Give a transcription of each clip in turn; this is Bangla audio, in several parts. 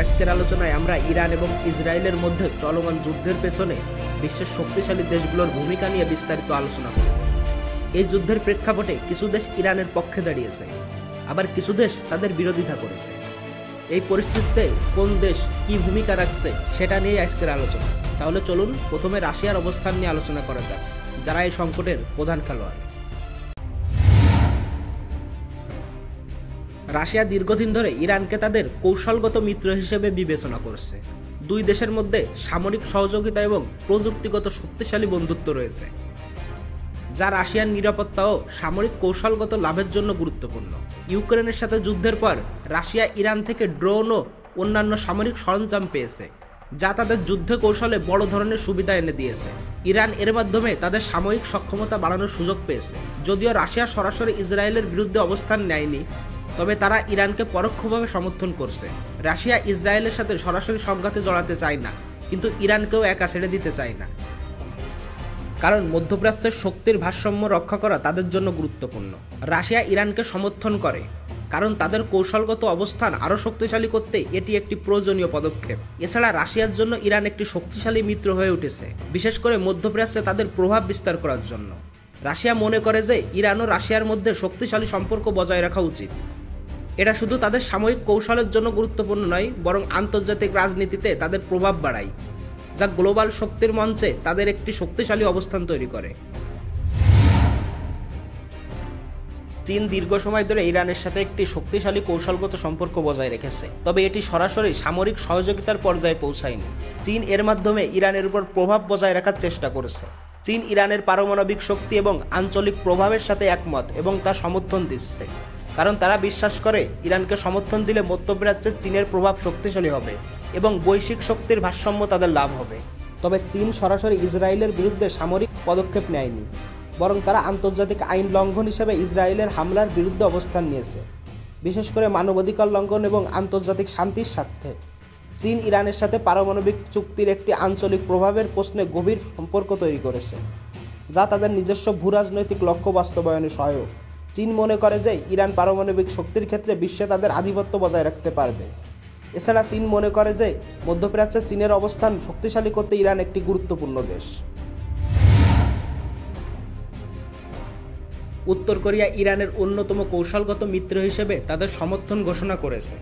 আজকের আলোচনায় আমরা ইরান এবং ইসরায়েলের মধ্যে চলমান যুদ্ধের পেছনে বিশ্বের শক্তিশালী দেশগুলোর ভূমিকা নিয়ে বিস্তারিত আলোচনা করব। এই যুদ্ধের প্রেক্ষাপটে কিছু দেশ ইরানের পক্ষে দাঁড়িয়েছে, আবার কিছু দেশ তাদের বিরোধিতা করেছে। এই পরিস্থিতিতে কোন দেশ কি ভূমিকা রাখছে সেটা নিয়ে আজকের আলোচনা। তাহলে চলুন প্রথমে রাশিয়ার অবস্থান নিয়ে আলোচনা করা যাক, যারা এই সংকটের প্রধান খেলোয়াড়। রাশিয়া দীর্ঘদিন ধরে ইরানকে তাদের কৌশলগত মিত্র হিসেবে বিবেচনা করছে। দুই দেশের মধ্যে সামরিক সহযোগিতা এবং প্রযুক্তিগত শক্তিশালী বন্ধুত্ব রয়েছে, যা রাশিয়ার নিরাপত্তা ও সামরিক কৌশলগত লাভের জন্য গুরুত্বপূর্ণ। ইউক্রেনের সাথে যুদ্ধের পর রাশিয়া ইরান থেকে ড্রোন ও অন্যান্য সামরিক সরঞ্জাম পেয়েছে, যা তাদের যুদ্ধ কৌশলে বড় ধরনের সুবিধা এনে দিয়েছে। ইরান এর মাধ্যমে তাদের সামরিক সক্ষমতা বাড়ানোর সুযোগ পেয়েছে। যদিও রাশিয়া সরাসরি ইসরায়েলের বিরুদ্ধে অবস্থান নেয়নি, তবে তারা ইরানকে পরোক্ষভাবে সমর্থন করছে। রাশিয়া ইসরায়েলের সাথে সরাসরি সংঘাতে জড়াতে চায় না, কিন্তু ইরানকেও একা ছেড়ে দিতে চায় না, কারণ মধ্যপ্রাচ্যের শক্তির ভারসাম্য রক্ষা করা তাদের জন্য গুরুত্বপূর্ণ। রাশিয়া ইরানকে সমর্থন করে কারণ তাদের কৌশলগত অবস্থান আরও শক্তিশালী করতে এটি একটি প্রয়োজনীয় পদক্ষেপ। এছাড়া রাশিয়ার জন্য ইরান একটি শক্তিশালী মিত্র হয়ে উঠেছে, বিশেষ করে মধ্যপ্রাচ্যে তাদের প্রভাব বিস্তার করার জন্য। রাশিয়া মনে করে যে ইরান ও রাশিয়ার মধ্যে শক্তিশালী সম্পর্ক বজায় রাখা উচিত। এটা শুধু তাদের সাময়িক কৌশলের জন্য গুরুত্বপূর্ণ নয়, বরং আন্তর্জাতিক রাজনীতিতে তাদের প্রভাব বাড়ায়, যা গ্লোবাল শক্তির মঞ্চে তাদের একটি শক্তিশালী অবস্থান তৈরি করে। চীন দীর্ঘ সময় ধরে ইরানের সাথে একটি শক্তিশালী কৌশলগত সম্পর্ক বজায় রেখেছে, তবে এটি সরাসরি সামরিক সহযোগিতার পর্যায়ে পৌঁছায়নি। চীন এর মাধ্যমে ইরানের উপর প্রভাব বজায় রাখার চেষ্টা করেছে। চীন ইরানের পারমাণবিক শক্তি এবং আঞ্চলিক প্রভাবের সাথে একমত এবং তা সমর্থন দিচ্ছে, কারণ তারা বিশ্বাস করে ইরানকে সমর্থন দিলে মধ্যপ্রাচ্যে চীনের প্রভাব শক্তিশালী হবে এবং বৈশ্বিক শক্তির ভারসাম্য তাদের লাভ হবে। তবে চীন সরাসরি ইসরায়েলের বিরুদ্ধে সামরিক পদক্ষেপ নেয়নি, বরং তারা আন্তর্জাতিক আইন লঙ্ঘন হিসেবে ইসরায়েলের হামলার বিরুদ্ধে অবস্থান নিয়েছে, বিশেষ করে মানবাধিকার লঙ্ঘন এবং আন্তর্জাতিক শান্তির স্বার্থে। চীন ইরানের সাথে পারমাণবিক চুক্তির একটি আঞ্চলিক প্রভাবের প্রশ্নে গভীর সম্পর্ক তৈরি করেছে, যা তাদের নিজস্ব ভূরাজনৈতিক লক্ষ্য বাস্তবায়নে সহায়ক। চীন মনে করে যে ইরান পারমাণবিক শক্তির ক্ষেত্রে বিশ্বে তাদের আধিপত্য বজায় রাখতে পারবে। এছাড়া চীন মনে করে যে মধ্যপ্রাচ্যে চীনের অবস্থান শক্তিশালী করতে ইরান একটি গুরুত্বপূর্ণ দেশ। উত্তর কোরিয়া ইরানের অন্যতম কৌশলগত মিত্র হিসেবে তাদের সমর্থন ঘোষণা করেছে।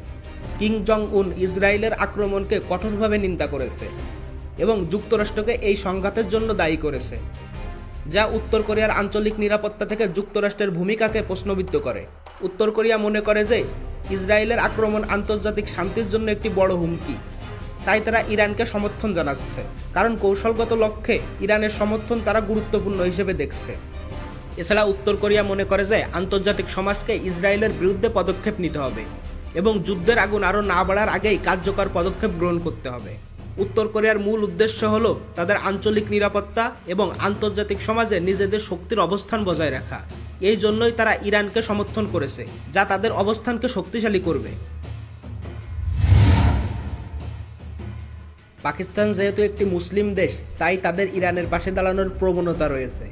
কিম জং উন ইসরায়েলের আক্রমণকে কঠোরভাবে নিন্দা করেছে এবং যুক্তরাষ্ট্রকে এই সংঘাতের জন্য দায়ী করেছে, যা উত্তর কোরিয়ার আঞ্চলিক নিরাপত্তা থেকে যুক্তরাষ্ট্রের ভূমিকাকে প্রশ্নবিদ্ধ করে। উত্তর কোরিয়া মনে করে যে ইসরায়েলের আক্রমণ আন্তর্জাতিক শান্তির জন্য একটি বড় হুমকি, তাই তারা ইরানকে সমর্থন জানাচ্ছে, কারণ কৌশলগত লক্ষ্যে ইরানের সমর্থন তারা গুরুত্বপূর্ণ হিসেবে দেখছে। এছাড়া উত্তর কোরিয়া মনে করে যে আন্তর্জাতিক সমাজকে ইসরায়েলের বিরুদ্ধে পদক্ষেপ নিতে হবে এবং যুদ্ধের আগুন আরও না বাড়ার আগেই কার্যকর পদক্ষেপ গ্রহণ করতে হবে। উত্তর কোরিয়ার মূল উদ্দেশ্য হল তাদের আঞ্চলিক নিরাপত্তা এবং আন্তর্জাতিক সমাজে নিজেদের শক্তির অবস্থান বজায় রাখা। এই জন্যই তারা ইরানকে সমর্থন করেছে, যা তাদের অবস্থানকে শক্তিশালী করবে। পাকিস্তান যেহেতু একটি মুসলিম দেশ, তাই তাদের ইরানের পাশে দাঁড়ানোর প্রবণতা রয়েছে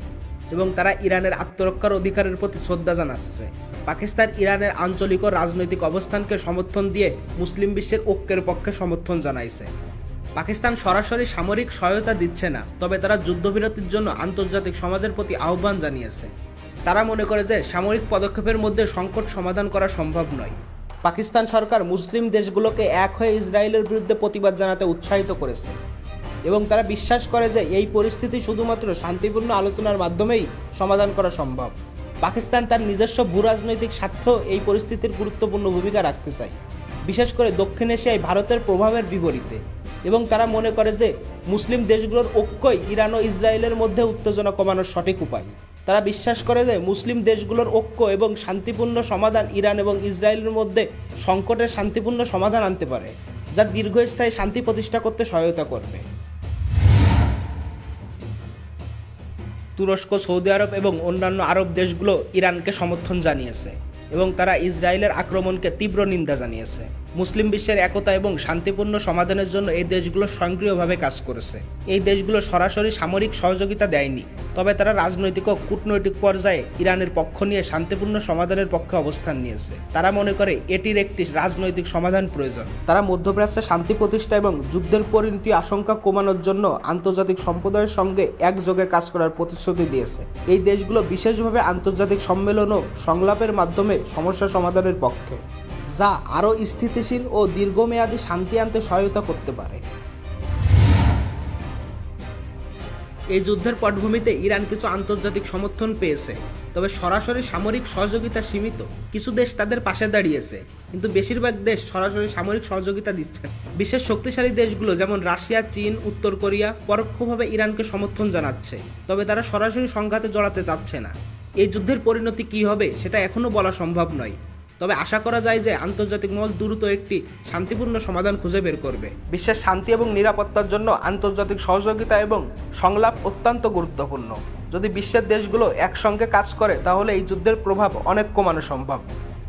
এবং তারা ইরানের আত্মরক্ষার অধিকারের প্রতি শ্রদ্ধা জানাচ্ছে। পাকিস্তান ইরানের আঞ্চলিক ও রাজনৈতিক অবস্থানকে সমর্থন দিয়ে মুসলিম বিশ্বের ঐক্যের পক্ষে সমর্থন জানাইছে। পাকিস্তান সরাসরি সামরিক সহায়তা দিচ্ছে না, তবে তারা যুদ্ধবিরতির জন্য আন্তর্জাতিক সমাজের প্রতি আহ্বান জানিয়েছে। তারা মনে করে যে সামরিক পদক্ষেপের মধ্যে সংকট সমাধান করা সম্ভব নয়। পাকিস্তান সরকার মুসলিম দেশগুলোকে এক হয়ে ইসরায়েলের বিরুদ্ধে প্রতিবাদ জানাতে উৎসাহিত করেছে এবং তারা বিশ্বাস করে যে এই পরিস্থিতি শুধুমাত্র শান্তিপূর্ণ আলোচনার মাধ্যমেই সমাধান করা সম্ভব। পাকিস্তান তার নিজস্ব ভূরাজনৈতিক স্বার্থ এই পরিস্থিতির গুরুত্বপূর্ণ ভূমিকা রাখতে চায়, বিশেষ করে দক্ষিণ এশিয়ায় ভারতের প্রভাবের বিপরীতে, এবং তারা মনে করে যে মুসলিম দেশগুলোর ঐক্যই ইরান ও ইসরায়েলের মধ্যে উত্তেজনা কমানোর সঠিক উপায়। তারা বিশ্বাস করে যে মুসলিম দেশগুলোর ঐক্য এবং শান্তিপূর্ণ সমাধান ইরান এবং ইসরায়েলের মধ্যে সংকটের শান্তিপূর্ণ সমাধান আনতে পারে, যা দীর্ঘস্থায়ী শান্তি প্রতিষ্ঠা করতে সহায়তা করবে। তুরস্ক, সৌদি আরব এবং অন্যান্য আরব দেশগুলো ইরানকে সমর্থন জানিয়েছে এবং তারা ইসরায়েলের আক্রমণকে তীব্র নিন্দা জানিয়েছে। মুসলিম বিশ্বের একতা এবং শান্তিপূর্ণ সমাধানের জন্য এই দেশগুলো সক্রিয়ভাবে কাজ করেছে। এই দেশগুলো সরাসরি সামরিক সহযোগিতা দেয়নি, তবে তারা রাজনৈতিক ও কূটনৈতিক পর্যায়ে ইরানের পক্ষ নিয়ে শান্তিপূর্ণ সমাধানের পক্ষে অবস্থান নিয়েছে। তারা মনে করে এটির একটি রাজনৈতিক সমাধান প্রয়োজন। তারা মধ্যপ্রাচ্যে শান্তি প্রতিষ্ঠা এবং যুদ্ধের পরিণতি আশঙ্কা কমানোর জন্য আন্তর্জাতিক সম্প্রদায়ের সঙ্গে একযোগে কাজ করার প্রতিশ্রুতি দিয়েছে। এই দেশগুলো বিশেষভাবে আন্তর্জাতিক সম্মেলন ও সংলাপের মাধ্যমে সমস্যা সমাধানের পক্ষে, যা আরও স্থিতিশীল ও দীর্ঘমেয়াদী শান্তি আনতে সহায়তা করতে পারে। এই যুদ্ধের পটভূমিতে ইরান কিছু আন্তর্জাতিক সমর্থন পেয়েছে, তবে সরাসরি সামরিক সহযোগিতা সীমিত। কিছু দেশ তাদের পাশে দাঁড়িয়েছে, কিন্তু বেশিরভাগ দেশ সরাসরি সামরিক সহযোগিতা দিচ্ছে। বিশ্বের শক্তিশালী দেশগুলো যেমন রাশিয়া, চীন, উত্তর কোরিয়া পরোক্ষভাবে ইরানকে সমর্থন জানাচ্ছে, তবে তারা সরাসরি সংঘাতে জড়াতে চাচ্ছে না। এই যুদ্ধের পরিণতি কী হবে সেটা এখনও বলা সম্ভব নয়, তবে আশা করা যায় যে আন্তর্জাতিক মহল দ্রুত একটি শান্তিপূর্ণ সমাধান খুঁজে বের করবে। বিশ্বের শান্তি এবং নিরাপত্তার জন্য আন্তর্জাতিক সহযোগিতা এবং সংলাপ অত্যন্ত গুরুত্বপূর্ণ। যদি বিশ্বের দেশগুলো একসঙ্গে কাজ করে তাহলে এই যুদ্ধের প্রভাব অনেক কমানো সম্ভব।